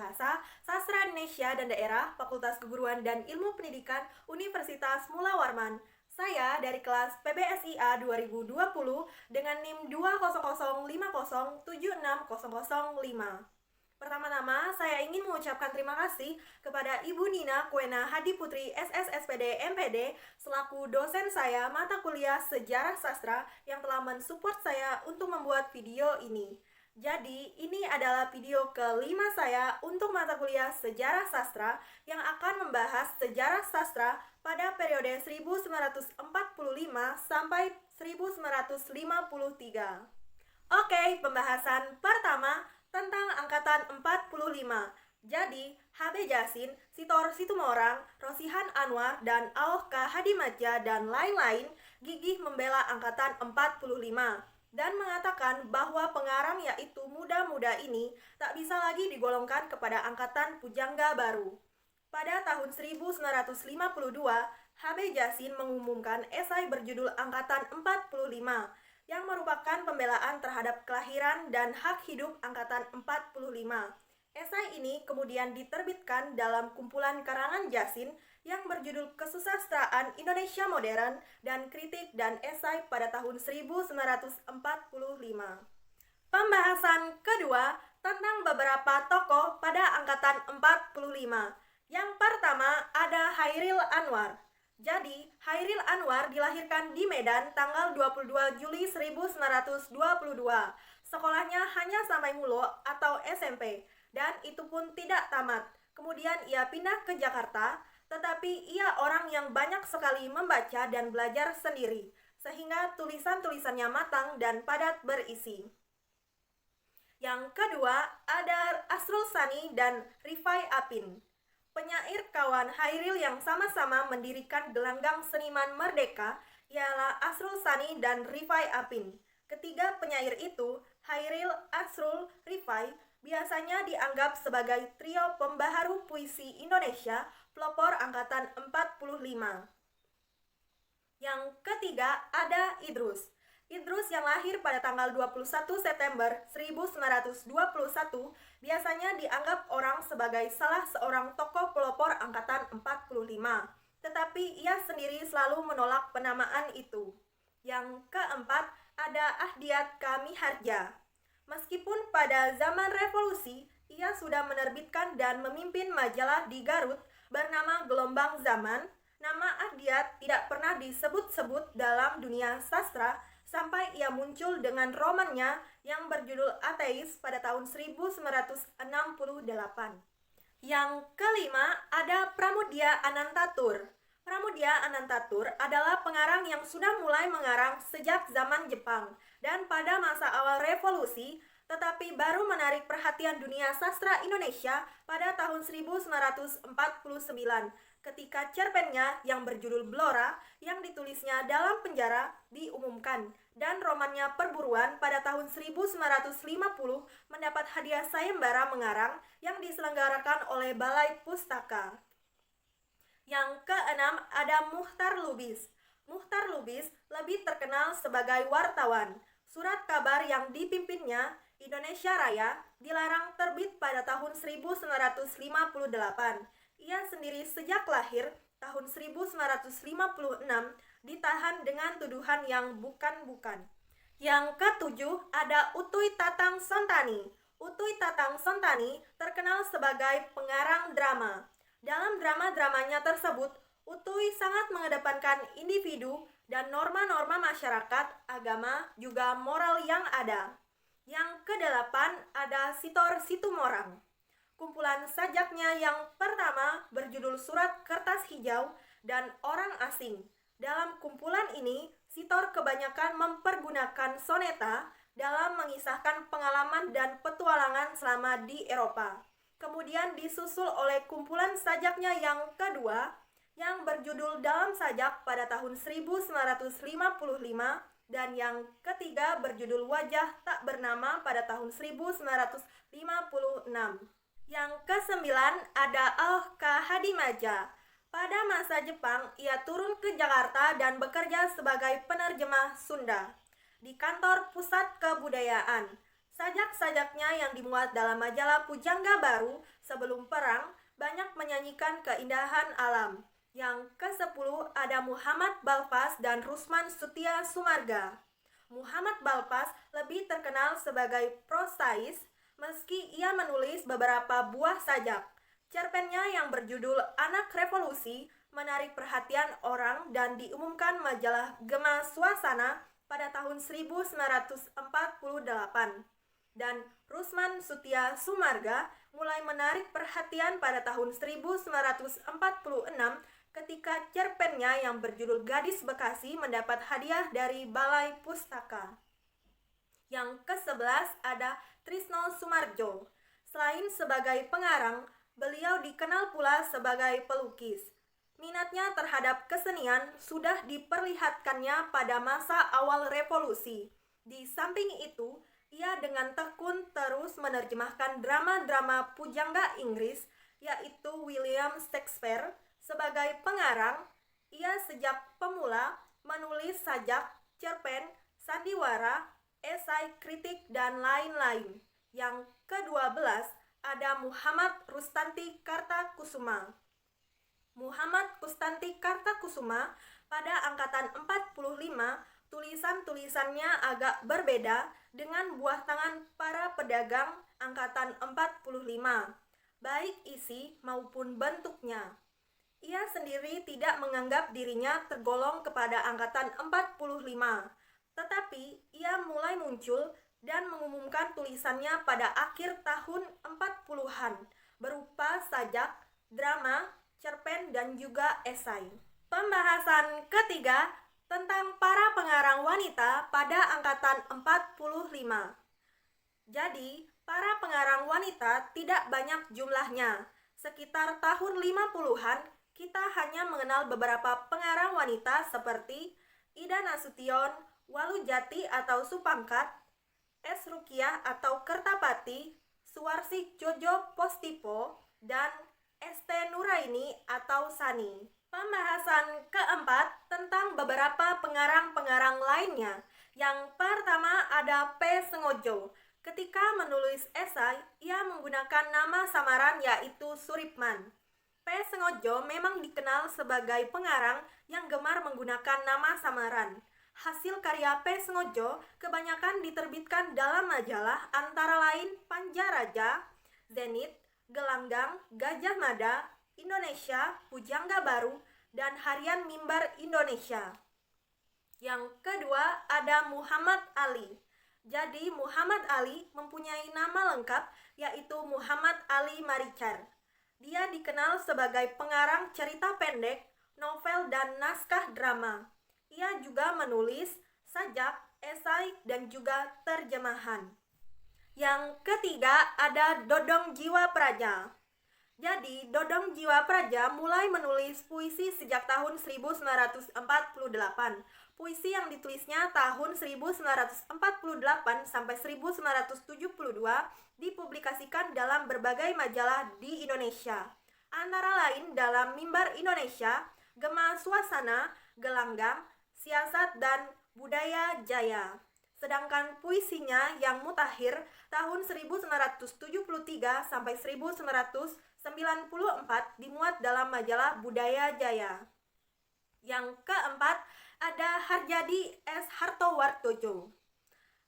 Bahasa, Sastra Indonesia dan Daerah, Fakultas Keguruan dan Ilmu Pendidikan, Universitas Mula Warman. Saya dari kelas PBSIA 2020 dengan NIM 20050760005. Pertama-tama, saya ingin mengucapkan terima kasih kepada Ibu Nina Kuena Hadi Putri SSSPD MPD selaku dosen saya mata kuliah Sejarah Sastra yang telah mensupport saya untuk membuat video ini. Jadi, ini adalah video kelima saya untuk mata kuliah Sejarah Sastra yang akan membahas sejarah sastra pada periode 1945 sampai 1953. Oke, pembahasan pertama tentang angkatan 45. Jadi, HB Jasin, Sitor Situmorang, Rosihan Anwar, dan Aoka Hadimadja dan lain-lain gigih membela angkatan 45 dan mengatakan bahwa pengarang yaitu muda-muda ini tak bisa lagi digolongkan kepada angkatan pujangga baru. Pada tahun 1952, HB Jasin mengumumkan esai berjudul Angkatan 45 yang merupakan pembelaan terhadap kelahiran dan hak hidup angkatan 45. Esai ini kemudian diterbitkan dalam kumpulan karangan Jasin yang berjudul Kesusastraan Indonesia Modern dan Kritik dan Esai pada tahun 1945. Pembahasan kedua tentang beberapa tokoh pada angkatan 45. Yang pertama ada Hairil Anwar. Jadi, Hairil Anwar dilahirkan di Medan tanggal 22 Juli 1922. Sekolahnya hanya sampai mulo atau SMP, dan itu pun tidak tamat. Kemudian ia pindah ke Jakarta, tetapi ia orang yang banyak sekali membaca dan belajar sendiri, sehingga tulisan-tulisannya matang dan padat berisi. Yang kedua, ada Asrul Sani dan Rifai Apin. Penyair kawan Hairil yang sama-sama mendirikan Gelanggang Seniman Merdeka ialah Asrul Sani dan Rifai Apin. Ketiga penyair itu, Hairil, Asrul, Rifai, biasanya dianggap sebagai trio pembaharu puisi Indonesia pelopor angkatan 45. Yang ketiga ada Idrus. Idrus yang lahir pada tanggal 21 September 1921 biasanya dianggap orang sebagai salah seorang tokoh pelopor angkatan 45, tetapi ia sendiri selalu menolak penamaan itu. Yang keempat ada Ahdiat Kamiharja. Meskipun pada zaman revolusi ia sudah menerbitkan dan memimpin majalah di Garut bernama Gelombang Zaman, nama Ahdiat tidak pernah disebut-sebut dalam dunia sastra sampai ia muncul dengan romannya yang berjudul Ateis pada tahun 1968. Yang kelima ada Pramudia Anantatur. Pramudia Anantatur adalah pengarang yang sudah mulai mengarang sejak zaman Jepang dan pada masa awal revolusi, tetapi baru menarik perhatian dunia sastra Indonesia pada tahun 1949 ketika cerpennya yang berjudul Blora yang ditulisnya dalam penjara diumumkan dan romannya Perburuan pada tahun 1950 mendapat hadiah sayembara mengarang yang diselenggarakan oleh Balai Pustaka. Yang keenam ada Muchtar Lubis. Muchtar Lubis lebih terkenal sebagai wartawan. Surat kabar yang dipimpinnya, Indonesia Raya, dilarang terbit pada tahun 1958. Ia sendiri sejak lahir tahun 1956 ditahan dengan tuduhan yang bukan-bukan. Yang ketujuh ada Utuy Tatang Sontani. Utuy Tatang Sontani terkenal sebagai pengarang drama. Dalam drama-dramanya tersebut, Utuy sangat mengedepankan individu dan norma-norma masyarakat, agama, juga moral yang ada. Yang kedelapan ada Sitor Situmorang. Kumpulan sajaknya yang pertama berjudul Surat Kertas Hijau dan Orang Asing. Dalam kumpulan ini, Sitor kebanyakan mempergunakan soneta dalam mengisahkan pengalaman dan petualangan selama di Eropa. Kemudian disusul oleh kumpulan sajaknya yang kedua yang berjudul Dalam Sajak pada tahun 1955 dan yang ketiga berjudul Wajah Tak Bernama pada tahun 1956. Yang kesembilan ada Aoka Hadimadja. Pada masa Jepang, ia turun ke Jakarta dan bekerja sebagai penerjemah Sunda di kantor pusat kebudayaan. Sajak-sajaknya yang dimuat dalam majalah Pujangga Baru sebelum perang banyak menyanyikan keindahan alam. Yang ke-10 ada Muhammad Balfas dan Rusman Sutia Sumarga. Muhammad Balfas lebih terkenal sebagai prosais meski ia menulis beberapa buah sajak. Cerpennya yang berjudul Anak Revolusi menarik perhatian orang dan diumumkan majalah Gema Suasana pada tahun 1948. Dan Rusman Sutia Sumarga mulai menarik perhatian pada tahun 1946 ketika cerpennya yang berjudul Gadis Bekasi mendapat hadiah dari Balai Pustaka. Yang ke-11 ada Trisno Sumarjo. Selain sebagai pengarang, beliau dikenal pula sebagai pelukis. Minatnya terhadap kesenian sudah diperlihatkannya pada masa awal revolusi. Di samping itu, ia dengan tekun terus menerjemahkan drama-drama pujangga Inggris, yaitu William Shakespeare. Sebagai pengarang, ia sejak pemula menulis sajak, cerpen, sandiwara, esai, kritik, dan lain-lain. Yang ke-12 ada Muhammad Rustanti Kartakusuma. Muhammad Rustanti Kartakusuma pada angkatan 45, tulisan-tulisannya agak berbeda dengan buah tangan para pedagang angkatan 45, baik isi maupun bentuknya. Ia sendiri tidak menganggap dirinya tergolong kepada angkatan 45, tetapi ia mulai muncul dan mengumumkan tulisannya pada akhir tahun 40-an berupa sajak, drama, cerpen, dan juga esai. Pembahasan ketiga tentang para pengarang wanita pada angkatan 45. Jadi, para pengarang wanita tidak banyak jumlahnya. Sekitar tahun 50-an, kita hanya mengenal beberapa pengarang wanita seperti Ida Nasution, Walu Jati atau Supangkat, S. Rukiah atau Kertapati, Suwarsi Jojo Postipo, dan ST Nuraini atau Sani. Pembahasan keempat tentang beberapa pengarang-pengarang lainnya. Yang pertama ada P. Sengojo. Ketika menulis esai, ia menggunakan nama samaran yaitu Suripman. P. Sengojo memang dikenal sebagai pengarang yang gemar menggunakan nama samaran. Hasil karya P. Sengojo kebanyakan diterbitkan dalam majalah antara lain Panjaraja, Zenit, Gelanggang, Gajah Mada, Indonesia, Pujangga Baru, dan Harian Mimbar Indonesia. Yang kedua ada Muhammad Ali. Jadi Muhammad Ali mempunyai nama lengkap yaitu Muhammad Ali Maricar. Dia dikenal sebagai pengarang cerita pendek, novel, dan naskah drama. Ia juga menulis sajak, esai, dan juga terjemahan. Yang ketiga ada Dodong Jiwa Praja. Jadi, Dodong Jiwa Praja mulai menulis puisi sejak tahun 1948. Puisi yang ditulisnya tahun 1948 sampai 1972 dipublikasikan dalam berbagai majalah di Indonesia. Antara lain dalam Mimbar Indonesia, Gema Suasana, Gelanggang, Siasat, dan Budaya Jaya. Sedangkan puisinya yang mutakhir tahun 1973 sampai 1994 dimuat dalam majalah Budaya Jaya. Yang keempat ada Harjadi S. Hartowardojo.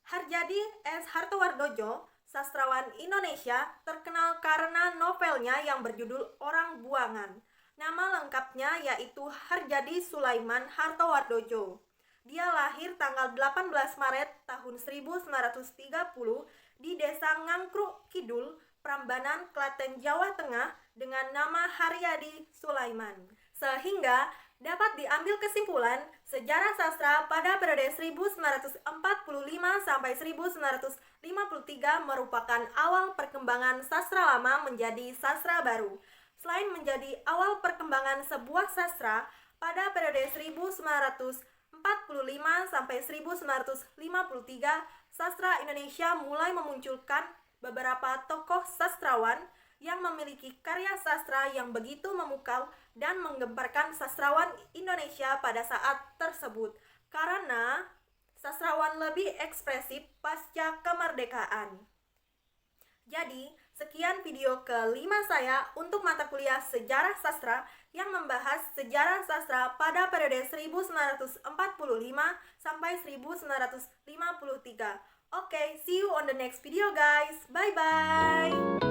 Harjadi S. Hartowardojo, sastrawan Indonesia, terkenal karena novelnya yang berjudul Orang Buangan. Nama lengkapnya yaitu Harjadi Sulaiman Hartowardojo. Dia lahir tanggal 18 Maret tahun 1930 di Desa Ngangkruk Kidul, Prambanan, Klaten, Jawa Tengah dengan nama Haryadi Sulaiman. Sehingga dapat diambil kesimpulan sejarah sastra pada periode 1945 sampai 1953 merupakan awal perkembangan sastra lama menjadi sastra baru. Selain menjadi awal perkembangan sebuah sastra, pada periode 1945 sampai 1953, sastra Indonesia mulai memunculkan beberapa tokoh sastrawan yang memiliki karya sastra yang begitu memukau dan menggemparkan sastrawan Indonesia pada saat tersebut. Karena sastrawan dan lebih ekspresif pasca kemerdekaan. Jadi, sekian video kelima saya untuk mata kuliah Sejarah Sastra yang membahas sejarah sastra pada periode 1945 sampai 1953. Oke, see you on the next video guys. Bye-bye.